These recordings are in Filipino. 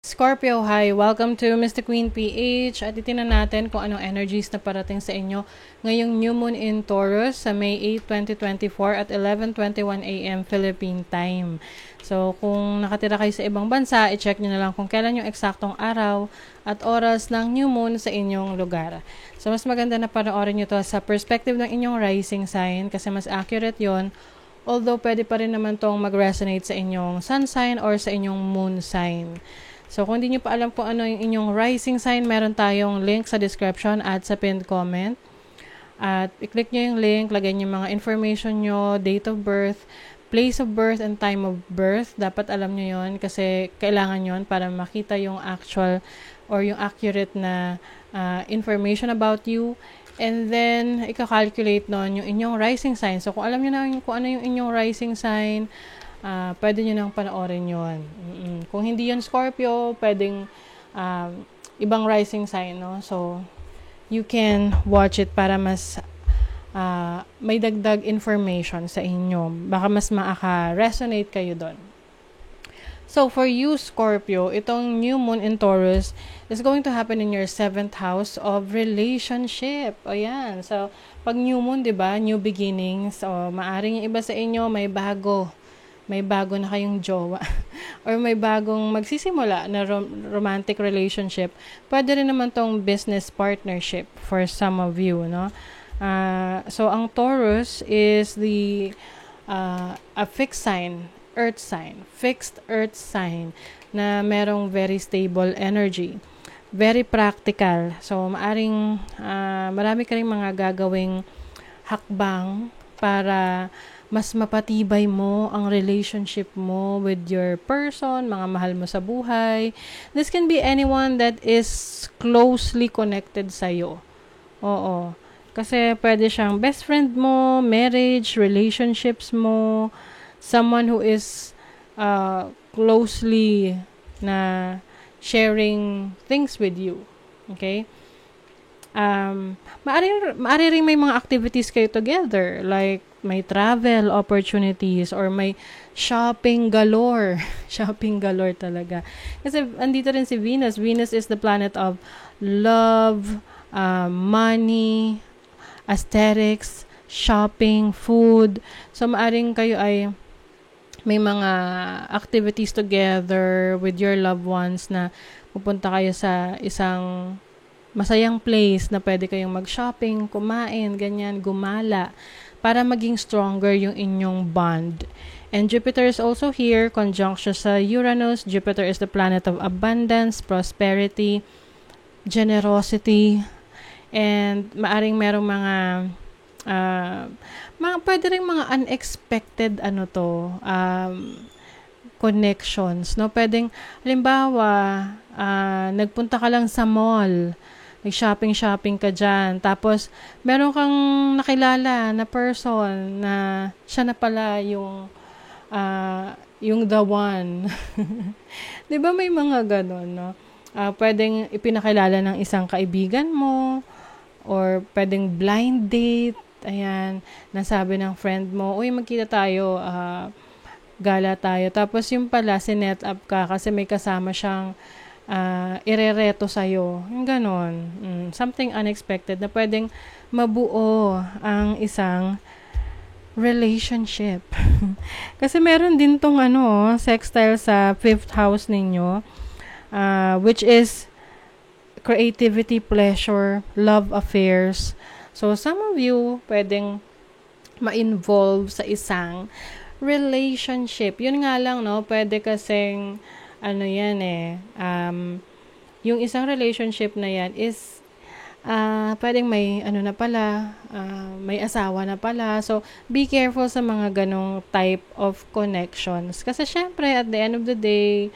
Scorpio, hi! Welcome to Mystic Queen PH at itinan natin kung anong energies na parating sa inyo ngayong New Moon in Taurus sa May 8, 2024 at 11:21 a.m. Philippine Time. So, kung nakatira kayo sa ibang bansa, i-check nyo na lang kung kailan yung eksaktong araw at oras ng New Moon sa inyong lugar. So, mas maganda na panoorin nyo to sa perspective ng inyong rising sign kasi mas accurate yon. Although, pwede pa rin naman tong mag-resonate sa inyong sun sign or sa inyong moon sign. So, kung hindi nyo pa alam kung ano yung inyong rising sign, meron tayong link sa description at sa pinned comment. At i-click nyo yung link, lagay nyo yung mga information nyo, date of birth, place of birth, and time of birth. Dapat alam nyo yon kasi kailangan yon para makita yung actual or yung accurate na information about you. And then, ika-calculate nun yung inyong rising sign. So, kung alam nyo na kung ano yung inyong rising sign, pwede nyo nang panoorin yun. Kung hindi yun Scorpio, pwedeng ibang rising sign, no? So, you can watch it para mas may dagdag information sa inyo. Baka mas makaka-resonate kayo doon. So, for you, Scorpio, itong New Moon in Taurus is going to happen in your 7th house of relationship. Ayan. So, pag New Moon, diba? New beginnings. So, maaring yung iba sa inyo may bago na kayong jowa or may bagong magsisimula na romantic relationship. Pwede rin naman tong business partnership for some of you, no? So, ang Taurus is a fixed sign, fixed earth sign na merong very stable energy. Very practical. So, marami ka rin mga gagawing hakbang para mas mapatibay mo ang relationship mo with your person, mga mahal mo sa buhay. This can be anyone that is closely connected sa'yo. Oo. Kasi pwede siyang best friend mo, marriage, relationships mo, someone who is closely na sharing things with you. Okay? Maari rin may mga activities kayo together, like may travel opportunities or may shopping galore. Shopping galore talaga. Kasi andito rin si Venus. Venus is the planet of love, money, aesthetics, shopping, food. So, maaring kayo ay may mga activities together with your loved ones na pupunta kayo sa isang masayang place na pwede kayong mag-shopping, kumain, ganyan, gumala, para maging stronger yung inyong bond. And Jupiter is also here, conjunction sa Uranus. Jupiter is the planet of abundance, prosperity, generosity, and maaring merong pwede rin mga unexpected connections, no? Pwedeng, halimbawa, nagpunta ka lang sa mall, nag-shopping ka dyan. Tapos, meron kang nakilala na person na siya na pala yung the one. Di ba may mga ganon, no? Pwedeng ipinakilala ng isang kaibigan mo or pwedeng blind date. Ayan, nasabi ng friend mo, uy, magkita tayo, gala tayo. Tapos yung pala, sinet up ka kasi may kasama siyang irereto sa'yo. Yung ganon. Something unexpected na pwedeng mabuo ang isang relationship. Kasi meron din tong sextile sa 5th house ninyo, which is creativity, pleasure, love affairs. So, some of you pwedeng ma-involve sa isang relationship. Yun nga lang, no? Pwede kasing yung isang relationship na yan is pwedeng may may asawa na pala. So, be careful sa mga ganong type of connections. Kasi syempre, at the end of the day,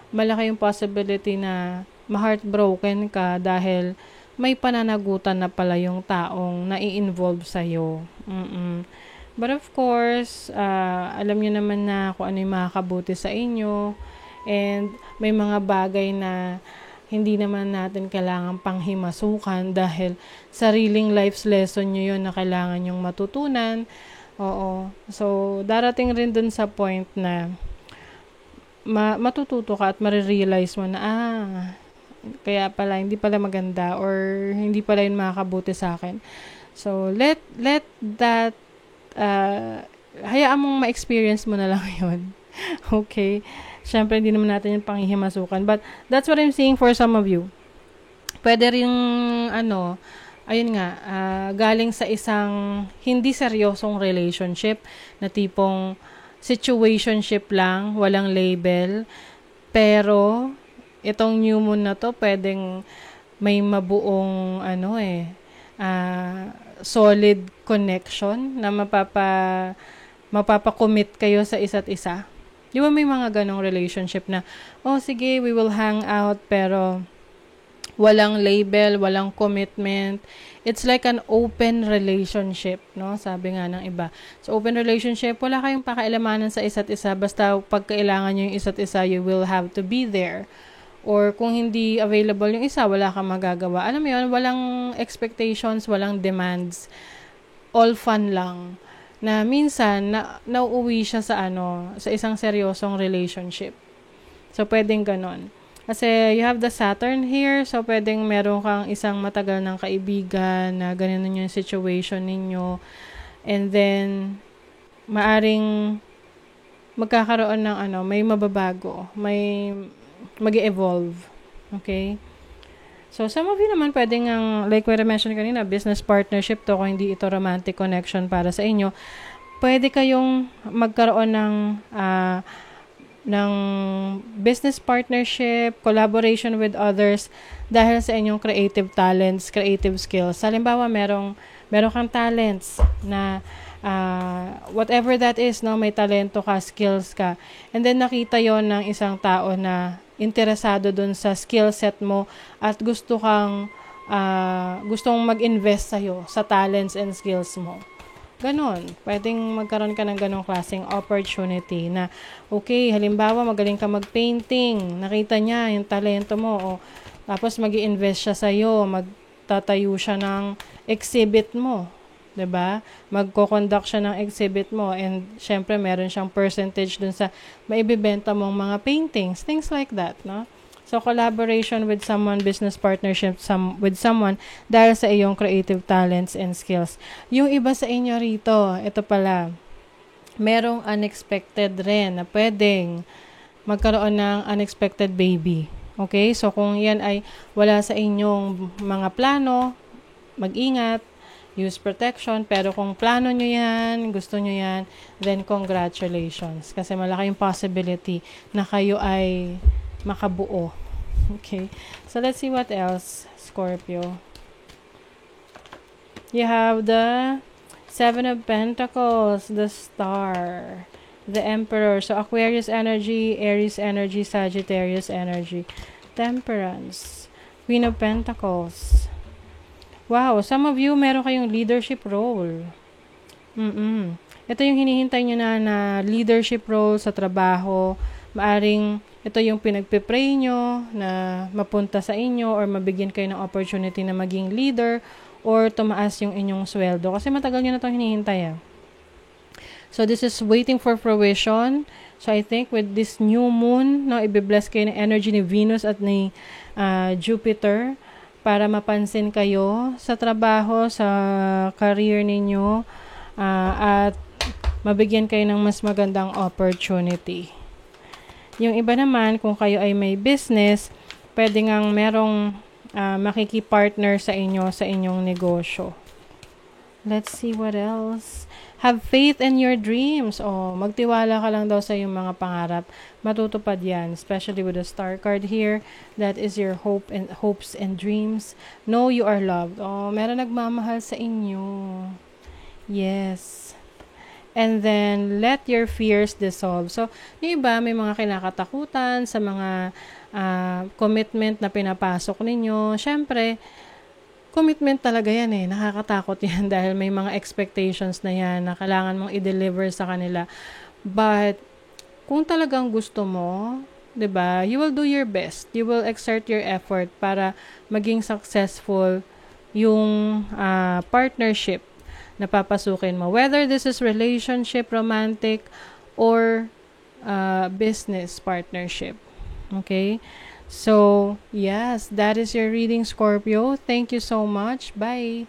malaki yung possibility na ma-heartbroken ka dahil may pananagutan na pala yung taong nai-involve sa'yo. But of course, alam nyo naman na kung ano yung makakabuti sa inyo. And may mga bagay na hindi naman natin kailangan panghimasukan dahil sariling life's lesson nyo yun na kailangan nyong matutunan. Oo. So, darating rin dun sa point na matututo ka at marirealize mo na, kaya pala, hindi pala maganda or hindi pala yun makakabuti sa akin. So, let that, hayaan mong ma-experience mo na lang yun. Okay? Siyempre, hindi naman natin yung panghihimasukan. But, that's what I'm saying for some of you. Pwede rin, ayun nga, galing sa isang hindi seryosong relationship na tipong situationship lang, walang label. Pero, itong new moon na to, pwedeng may mabuong, solid connection na mapapakommit kayo sa isa't isa. Di ba may mga ganong relationship na, sige, we will hang out, pero walang label, walang commitment. It's like an open relationship, no? Sabi nga ng iba. So, open relationship, wala kayong pakialamanan sa isa't isa. Basta pag kailangan nyo yung isa't isa, you will have to be there. Or kung hindi available yung isa, wala kang magagawa. Alam mo yun, walang expectations, walang demands. All fun lang. Na minsan, nauuwi siya sa isang seryosong relationship. So, pwedeng ganon. Kasi you have the Saturn here, so pwedeng meron kang isang matagal ng kaibigan na ganun yung situation ninyo. And then, maaring magkakaroon ng may mababago, may mag-evolve. Okay? So, some of you naman pwedeng like we mentioned kanina, business partnership to, kung hindi ito romantic connection para sa inyo, pwede kayong magkaroon ng business partnership, collaboration with others dahil sa inyong creative talents, creative skills. Halimbawa, merong kang talents na whatever that is, no, may talento ka, skills ka. And then nakita yon ng isang tao na interesado dun sa skill set mo at gustong mag-invest sa'yo sa talents and skills mo. Ganon. Pwedeng magkaroon ka ng ganong klaseng opportunity na, okay, halimbawa, magaling ka mag-painting. Nakita niya yung talento mo. Tapos, mag-i-invest siya sa'yo. Magtatayo siya ng exhibit mo. 'Di ba? Magko-conduct siya ng exhibit mo. And, syempre, meron siyang percentage dun sa maibibenta mong mga paintings. Things like that, no? So, collaboration with someone, business partnership with someone dahil sa iyong creative talents and skills. Yung iba sa inyo rito, ito pala, merong unexpected rin na pwedeng magkaroon ng unexpected baby. Okay? So, kung yan ay wala sa inyong mga plano, mag-ingat, use protection, pero kung plano nyo yan, gusto nyo yan, then congratulations. Kasi malaki yung possibility na kayo ay makabuo. Okay. So, let's see what else, Scorpio. You have the Seven of Pentacles, the Star, the Emperor. So, Aquarius energy, Aries energy, Sagittarius energy, Temperance, Queen of Pentacles. Wow, some of you, meron kayong leadership role. Ito yung hinihintay nyo na leadership role sa trabaho. Maaring ito yung pinagpipray nyo na mapunta sa inyo or mabigyan kayo ng opportunity na maging leader or tumaas yung inyong sweldo. Kasi matagal nyo na itong hinihintay. So, this is waiting for fruition. So, I think with this new moon, no, ibibless kayo ng energy ni Venus at ni Jupiter para mapansin kayo sa trabaho, sa career ninyo, at mabigyan kayo ng mas magandang opportunity. Yung iba naman, kung kayo ay may business, pwede ngang merong makikipartner sa inyo sa inyong negosyo. Let's see what else. Have faith in your dreams. Magtiwala ka lang daw sa iyong mga pangarap. Matutupad yan, especially with the star card here. That is your hopes and dreams. Know you are loved. Meron nagmamahal sa inyo. Yes. And then, let your fears dissolve. So, yung iba, may mga kinakatakutan sa mga commitment na pinapasok ninyo. Siyempre, commitment talaga yan nakakatakot yan dahil may mga expectations na yan na kailangan mong i-deliver sa kanila. But, kung talagang gusto mo, 'di ba, you will do your best. You will exert your effort para maging successful yung partnership na papasukin mo. Whether this is relationship, romantic, or business partnership. Okay? So, yes, that is your reading, Scorpio. Thank you so much. Bye.